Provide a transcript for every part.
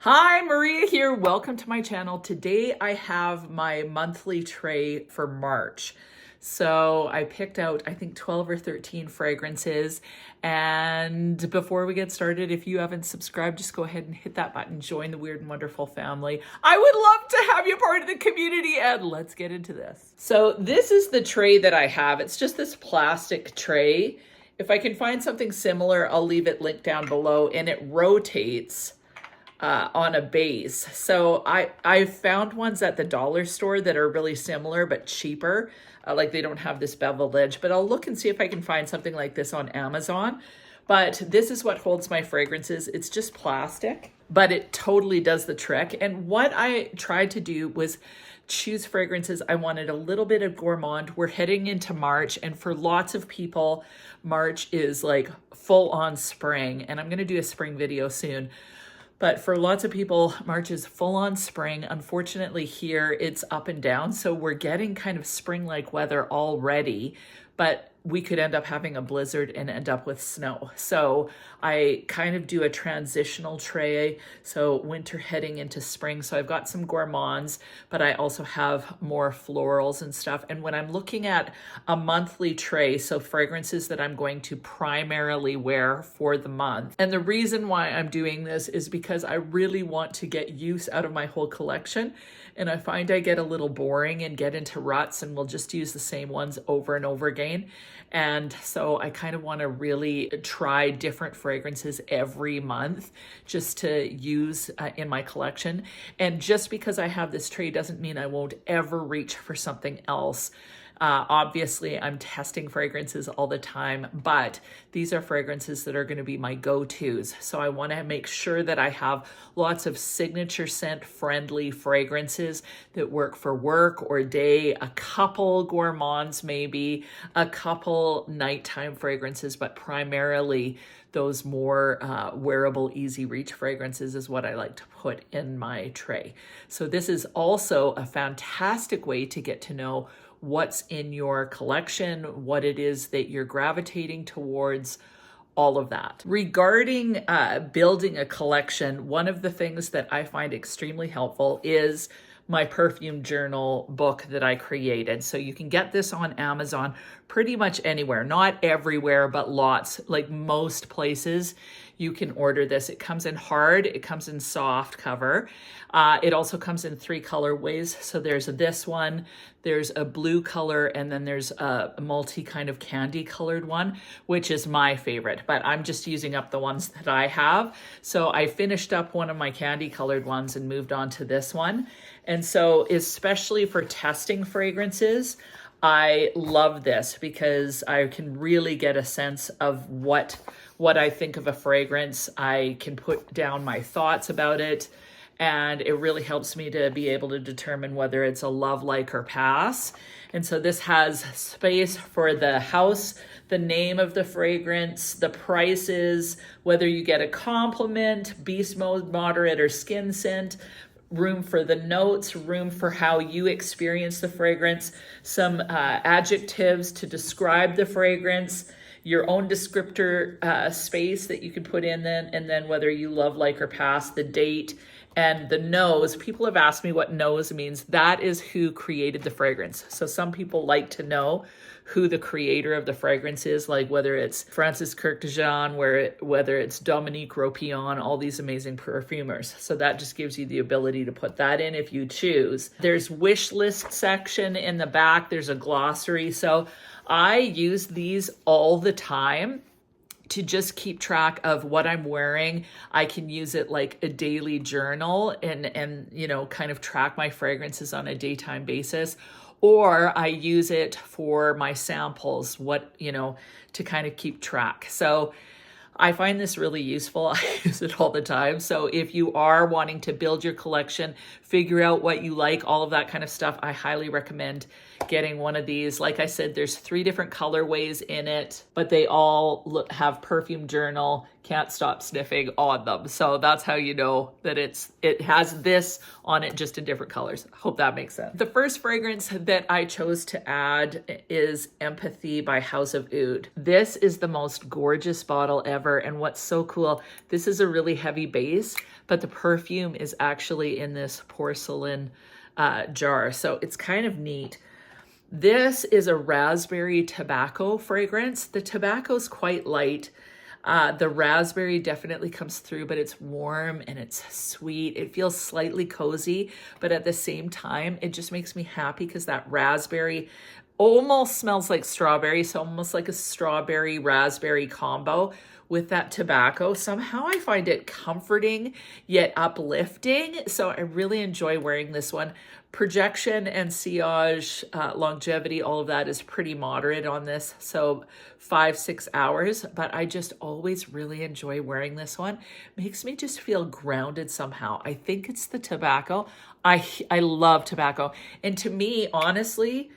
Hi, Maria here. Welcome to my channel. Today I have my monthly tray for March. So I picked out, I think 12 or 13 fragrances. And before we get started, if you haven't subscribed, just go ahead and hit that button, join the Weird and Wonderful family. I would love to have you part of the community, and let's get into this. So this is the tray that I have. It's just this plastic tray. If I can find something similar, I'll leave it linked down below, and it rotates on a base. So I found ones at the dollar store that are really similar but cheaper. Like they don't have this beveled edge, but I'll look and see if I can find something like this on Amazon. But this is what holds my fragrances. It's just plastic, but it totally does the trick. And what I tried to do was choose fragrances. I wanted a little bit of Gourmand. We're heading into March, and for lots of people, March is like full on spring, and I'm gonna do a spring video soon. But for lots of people, March is full on spring. Unfortunately here, it's up and down. So we're getting kind of spring-like weather already, but we could end up having a blizzard and end up with snow. So I kind of do a transitional tray. So winter heading into spring. So I've got some gourmands, but I also have more florals and stuff. And when I'm looking at a monthly tray, so fragrances that I'm going to primarily wear for the month. And the reason why I'm doing this is because I really want to get use out of my whole collection. And I find I get a little boring and get into ruts and will just use the same ones over and over again. And so I kind of want to really try different fragrances every month just to use in my collection. And just because I have this tray doesn't mean I won't ever reach for something else. Obviously, I'm testing fragrances all the time, but these are fragrances that are going to be my go-tos. So I want to make sure that I have lots of signature scent friendly fragrances that work for work or day, a couple gourmands, maybe a couple nighttime fragrances, but primarily those more wearable, easy reach fragrances is what I like to put in my tray. So this is also a fantastic way to get to know what's in your collection, what it is that you're gravitating towards, all of that. Regarding building a collection, one of the things that I find extremely helpful is my perfume journal book that I created. So you can get this on Amazon pretty much anywhere, not everywhere, but lots, like most places you can order this. It comes in hard, it comes in soft cover. It also comes in 3 colorways. So there's this one, there's a blue color, and then there's a multi kind of candy colored one, which is my favorite, but I'm just using up the ones that I have. So I finished up one of my candy colored ones and moved on to this one. And so especially for testing fragrances, I love this because I can really get a sense of what I think of a fragrance. I can put down my thoughts about it, and it really helps me to be able to determine whether it's a love, like, or pass. And so this has space for the house, the name of the fragrance, the prices, whether you get a compliment, beast mode, moderate, or skin scent, room for the notes, room for how you experience the fragrance, some adjectives to describe the fragrance, your own descriptor space that you can put in then, and then whether you love, like, or pass, the date, and the nose. People have asked me what nose means. That is who created the fragrance. So some people like to know who the creator of the fragrance is, like whether it's Francis Kurkdjian, whether it's Dominique Ropion, all these amazing perfumers. So that just gives you the ability to put that in if you choose. There's wish list section in the back. There's a glossary. So I use these all the time to just keep track of what I'm wearing. I can use it like a daily journal and you know, kind of track my fragrances on a daytime basis. Or I use it for my samples, to kind of keep track. So I find this really useful. I use it all the time. So if you are wanting to build your collection, figure out what you like, all of that kind of stuff, I highly recommend getting one of these. Like I said, there's 3 different colorways in it, but they all have perfume journal, can't stop sniffing on them. So that's how you know that it has this on it, just in different colors. Hope that makes sense. The first fragrance that I chose to add is Empathy by House of Oud. This is the most gorgeous bottle ever. And what's so cool, this is a really heavy base, but the perfume is actually in this porcelain jar. So it's kind of neat. This is a raspberry tobacco fragrance. The tobacco is quite light. The raspberry definitely comes through, but it's warm and it's sweet. It feels slightly cozy, but at the same time, it just makes me happy because that raspberry almost smells like strawberry. So almost like a strawberry raspberry combo with that tobacco. Somehow I find it comforting yet uplifting. So I really enjoy wearing this one. Projection and sillage, longevity, all of that is pretty moderate on this. So 5-6 hours, but I just always really enjoy wearing this one. Makes me just feel grounded somehow. I think it's the tobacco. I love tobacco. And to me, honestly,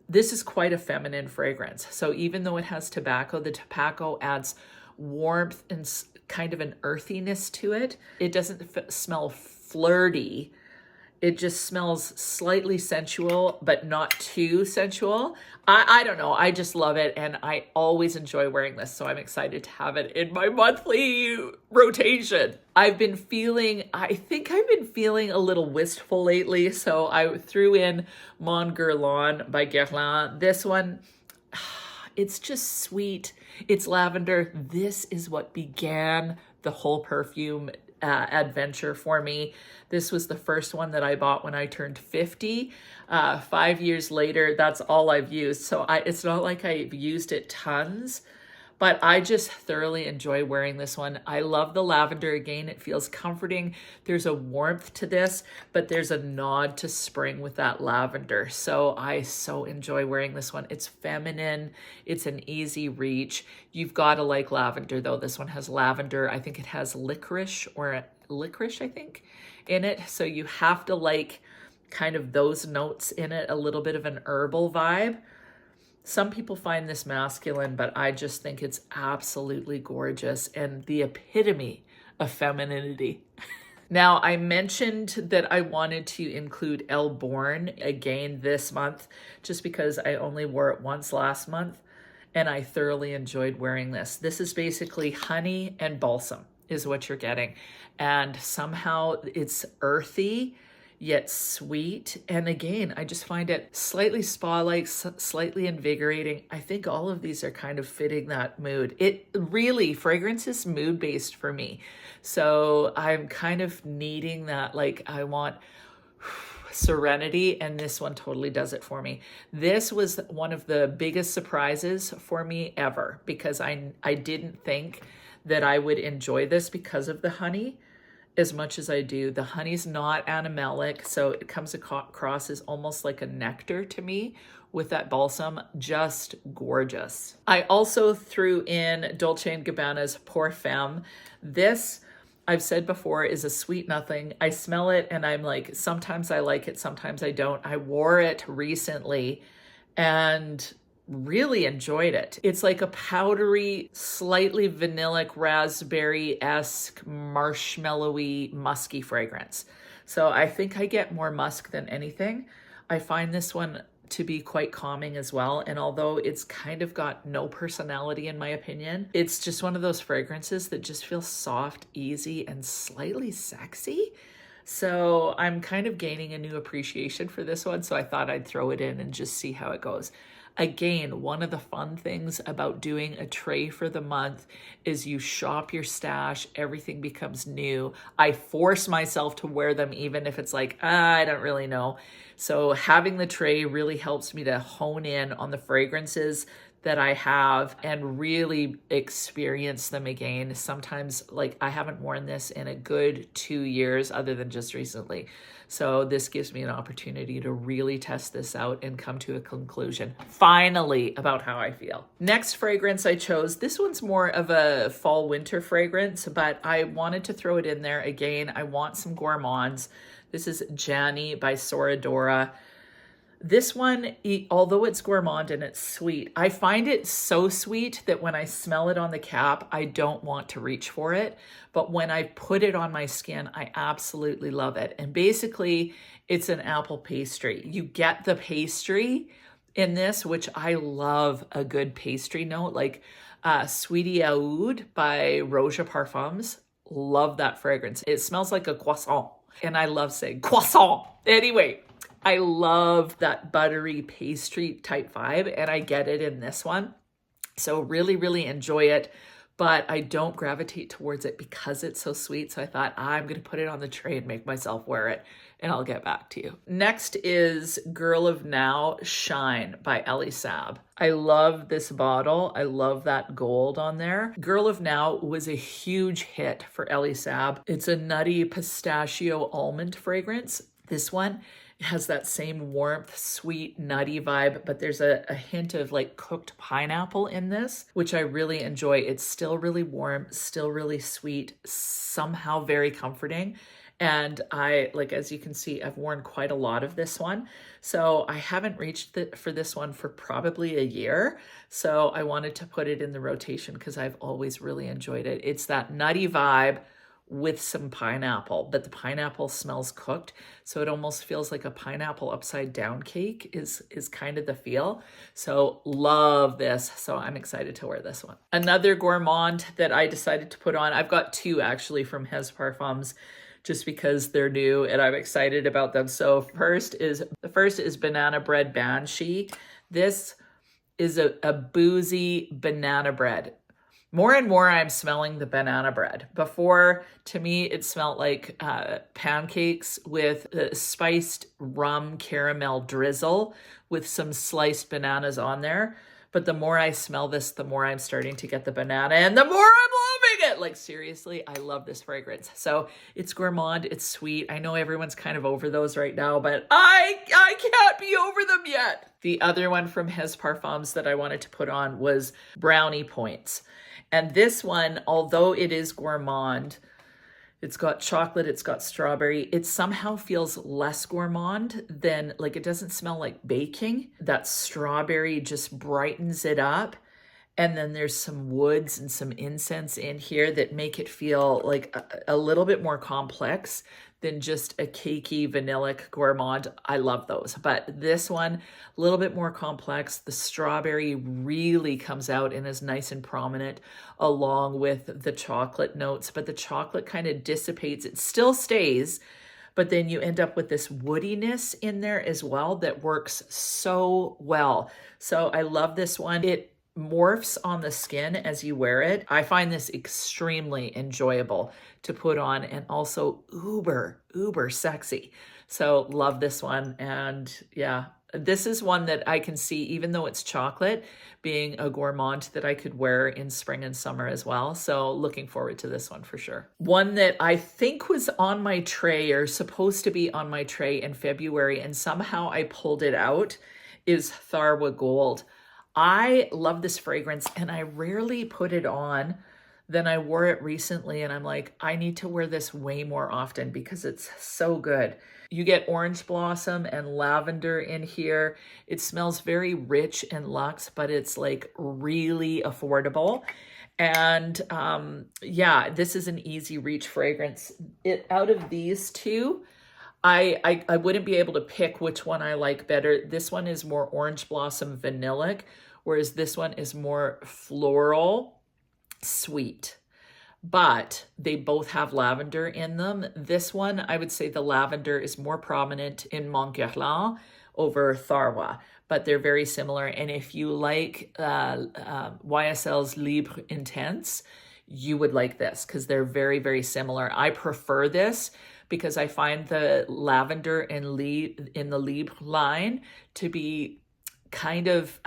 this is quite a feminine fragrance. So even though it has tobacco, the tobacco adds warmth and kind of an earthiness to it. It doesn't smell flirty. It just smells slightly sensual, but not too sensual. I don't know. I just love it. And I always enjoy wearing this. So I'm excited to have it in my monthly rotation. I think I've been feeling a little wistful lately. So I threw in Mon Guerlain by Gourmand. This one, it's just sweet. It's lavender. This is what began the whole perfume adventure for me. This was the first one that I bought when I turned 50. 5 years later, that's all I've used. So it's not like I've used it tons, but I just thoroughly enjoy wearing this one. I love the lavender. Again, it feels comforting. There's a warmth to this, but there's a nod to spring with that lavender. So I so enjoy wearing this one. It's feminine. It's an easy reach. You've got to like lavender though. This one has lavender. I think it has licorice, I think, in it. So you have to like kind of those notes in it, a little bit of an herbal vibe. Some people find this masculine, but I just think it's absolutely gorgeous and the epitome of femininity. Now, I mentioned that I wanted to include El Born again this month, just because I only wore it once last month, and I thoroughly enjoyed wearing this. This is basically honey and balsam is what you're getting. And somehow it's earthy, yet sweet. And again, I just find it slightly spa-like, slightly invigorating. I think all of these are kind of fitting that mood. Fragrance is mood-based for me. So I'm kind of needing that, like I want serenity, and this one totally does it for me. This was one of the biggest surprises for me ever, because I didn't think that I would enjoy this because of the honey as much as I do. The honey's not animalic, so it comes across as almost like a nectar to me with that balsam. Just gorgeous. I also threw in Dolce & Gabbana's Perfume. This, I've said before, is a sweet nothing. I smell it and I'm like, sometimes I like it, sometimes I don't. I wore it recently and really enjoyed it. It's like a powdery, slightly vanillic, raspberry-esque, marshmallowy, musky fragrance. So I think I get more musk than anything. I find this one to be quite calming as well. And although it's kind of got no personality in my opinion, it's just one of those fragrances that just feels soft, easy, and slightly sexy. So I'm kind of gaining a new appreciation for this one. So I thought I'd throw it in and just see how it goes. Again, one of the fun things about doing a tray for the month is you shop your stash, everything becomes new. I force myself to wear them even if it's like, I don't really know. So having the tray really helps me to hone in on the fragrances that I have and really experience them again. Sometimes, like, I haven't worn this in a good 2 years other than just recently. So this gives me an opportunity to really test this out and come to a conclusion, finally, about how I feel. Next fragrance I chose, this one's more of a fall winter fragrance, but I wanted to throw it in there again. I want some gourmands. This is Gianni by Soradora. This one, although it's gourmand and it's sweet, I find it so sweet that when I smell it on the cap, I don't want to reach for it. But when I put it on my skin, I absolutely love it. And basically, it's an apple pastry. You get the pastry in this, which I love a good pastry note, like Sweetie Oud by Roja Parfums. Love that fragrance. It smells like a croissant. And I love saying croissant. Anyway, I love that buttery pastry type vibe, and I get it in this one. So really, really enjoy it, but I don't gravitate towards it because it's so sweet. So I thought I'm going to put it on the tray and make myself wear it, and I'll get back to you. Next is Girl of Now Shine by Elie Saab. I love this bottle. I love that gold on there. Girl of Now was a huge hit for Elie Saab. It's a nutty pistachio almond fragrance. This one has that same warmth, sweet, nutty vibe, but there's a hint of like cooked pineapple in this, which I really enjoy. It's still really warm, still really sweet, somehow very comforting. And I, like, as you can see, I've worn quite a lot of this one. So I haven't reached for this one for probably a year. So I wanted to put it in the rotation because I've always really enjoyed it. It's that nutty vibe with some pineapple, but the pineapple smells cooked. So it almost feels like a pineapple upside down cake is kind of the feel. So love this. So I'm excited to wear this one. Another Gourmand that I decided to put on, I've got two actually from Hez Parfums, just because they're new and I'm excited about them. So the first is Banana Bread Banshee. This is a boozy banana bread. More and more I'm smelling the banana bread. Before, to me, it smelled like pancakes with a spiced rum caramel drizzle with some sliced bananas on there. But the more I smell this, the more I'm starting to get the banana and the more I'm loving it. Like, seriously, I love this fragrance. So it's Gourmand, it's sweet. I know everyone's kind of over those right now, but I can't be over them yet. The other one from Hez Parfums that I wanted to put on was Brownie Points. And this one, although it is Gourmand, it's got chocolate, it's got strawberry, it somehow feels less gourmand than, like, it doesn't smell like baking. That strawberry just brightens it up. And then there's some woods and some incense in here that make it feel like a little bit more complex than just a cakey vanillic Gourmand. I love those. But this one, a little bit more complex. The strawberry really comes out and is nice and prominent along with the chocolate notes. But the chocolate kind of dissipates. It still stays, but then you end up with this woodiness in there as well that works so well. So I love this one. It morphs on the skin as you wear it. I find this extremely enjoyable to put on and also uber sexy. So love this one. And yeah, this is one that I can see, even though it's chocolate, being a Gourmand that I could wear in spring and summer as well. So looking forward to this one for sure. One that I think was on my tray or supposed to be on my tray in February and somehow I pulled it out is Tharwa Gold. I love this fragrance and I rarely put it on. Then I wore it recently and I'm like, I need to wear this way more often because it's so good. You get orange blossom and lavender in here. It smells very rich and luxe, but it's like really affordable. And yeah, this is an easy reach fragrance. Out of these two, I wouldn't be able to pick which one I like better. This one is more orange blossom vanillic, whereas this one is more floral, sweet. But they both have lavender in them. This one, I would say the lavender is more prominent in Montguerland over Tharwa, but they're very similar. And if you like YSL's Libre Intense, you would like this because they're very, very similar. I prefer this because I find the lavender in the Libre line to be kind of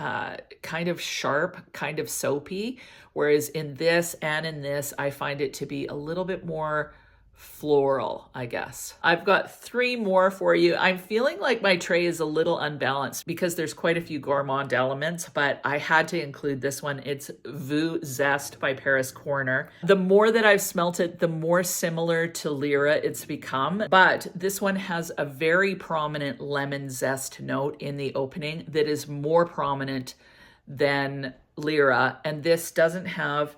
sharp, kind of soapy, whereas in this and in this, I find it to be a little bit more floral, I guess. I've got 3 more for you. I'm feeling like my tray is a little unbalanced because there's quite a few Gourmand elements, but I had to include this one. It's Vue Zest by Paris Corner. The more that I've smelt it, the more similar to Lyra it's become, but this one has a very prominent lemon zest note in the opening that is more prominent than Lyra, and this doesn't have,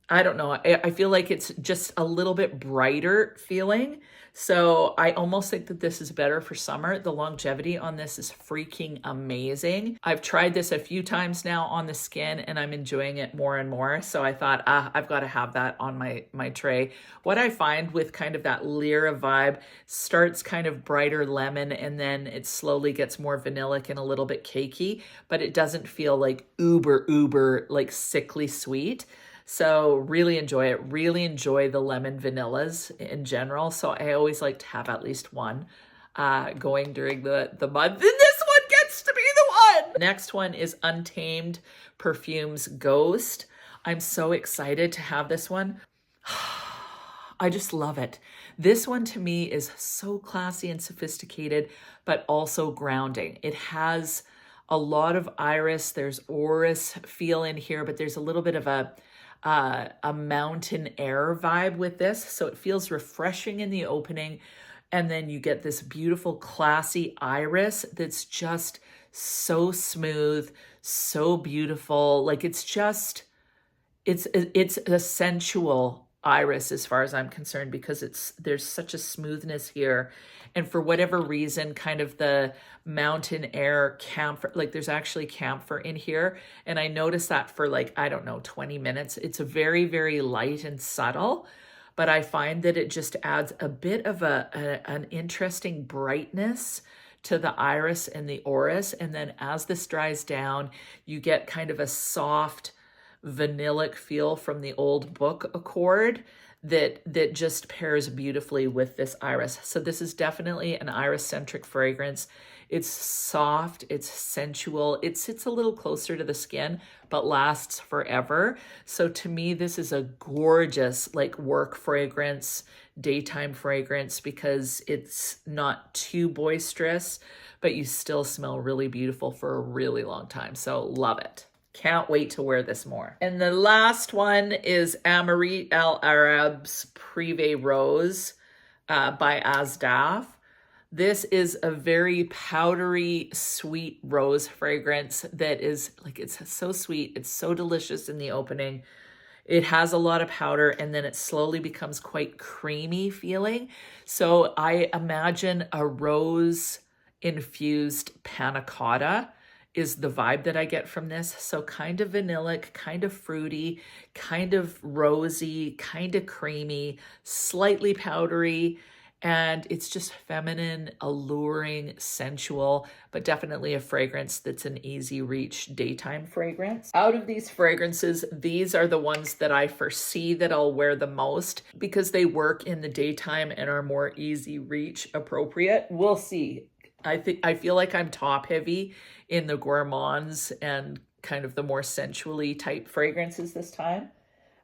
I don't know, I feel like it's just a little bit brighter feeling. So I almost think that this is better for summer. The longevity on this is freaking amazing. I've tried this a few times now on the skin and I'm enjoying it more and more. So I thought, I've got to have that on my tray. What I find with kind of that Lyra vibe, starts kind of brighter lemon and then it slowly gets more vanillic and a little bit cakey, but it doesn't feel like uber, like sickly sweet. So really enjoy it. Really enjoy the lemon vanillas in general. So I always like to have at least one going during the month. And this one gets to be the one. Next one is Untamed Perfumes Ghost. I'm so excited to have this one. I just love it. This one to me is so classy and sophisticated, but also grounding. It has a lot of iris. There's orris feel in here, but there's a little bit of a mountain air vibe with this. So it feels refreshing in the opening. And then you get this beautiful classy iris that's just so smooth, so beautiful. Like it's a sensual iris as far as I'm concerned, because there's such a smoothness here. And for whatever reason, kind of the mountain air camphor, like there's actually camphor in here. And I noticed that for like, I don't know, 20 minutes. It's a very, very light and subtle, but I find that it just adds a bit of an interesting brightness to the iris and the orris. And then as this dries down, you get kind of a soft vanillic feel from the old book accord that just pairs beautifully with this iris. So this is definitely an iris-centric fragrance. It's soft, it's sensual, it sits a little closer to the skin, but lasts forever. So to me, this is a gorgeous like work fragrance, daytime fragrance, because it's not too boisterous, but you still smell really beautiful for a really long time. So love it. Can't wait to wear this more. And the last one is Amarit El Arab's Privé Rose by Asdaf. This is a very powdery, sweet rose fragrance that is like, it's so sweet. It's so delicious in the opening. It has a lot of powder and then it slowly becomes quite creamy feeling. So I imagine a rose infused panna cotta is the vibe that I get from this. So kind of vanillic, kind of fruity, kind of rosy, kind of creamy, slightly powdery, and it's just feminine, alluring, sensual, but definitely a fragrance that's an easy reach daytime fragrance. Out of these fragrances, these are the ones that I foresee that I'll wear the most because they work in the daytime and are more easy reach appropriate. We'll see. I feel like I'm top heavy in the gourmands and kind of the more sensually type fragrances this time,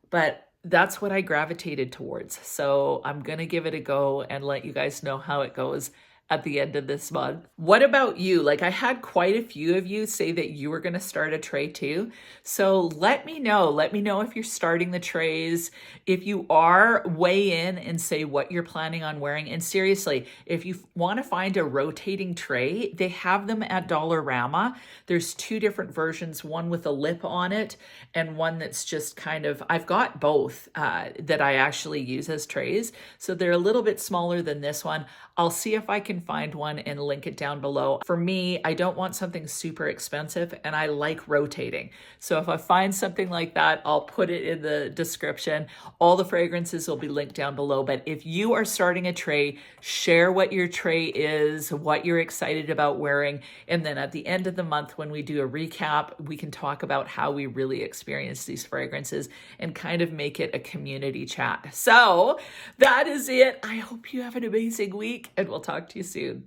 but that's what I gravitated towards. So I'm going to give it a go and let you guys know how it goes at the end of this month. What about you? Like I had quite a few of you say that you were going to start a tray too. So let me know if you're starting the trays. If you are, weigh in and say what you're planning on wearing. And seriously, if you want to find a rotating tray, they have them at Dollarama. There's two different versions, one with a lip on it and one that's just kind of, I've got both that I actually use as trays. So they're a little bit smaller than this one. I'll see if I can find one and link it down below. For me, I don't want something super expensive and I like rotating. So if I find something like that, I'll put it in the description. All the fragrances will be linked down below. But if you are starting a tray, share what your tray is, what you're excited about wearing. And then at the end of the month, when we do a recap, we can talk about how we really experience these fragrances and kind of make it a community chat. So that is it. I hope you have an amazing week and we'll talk to you soon.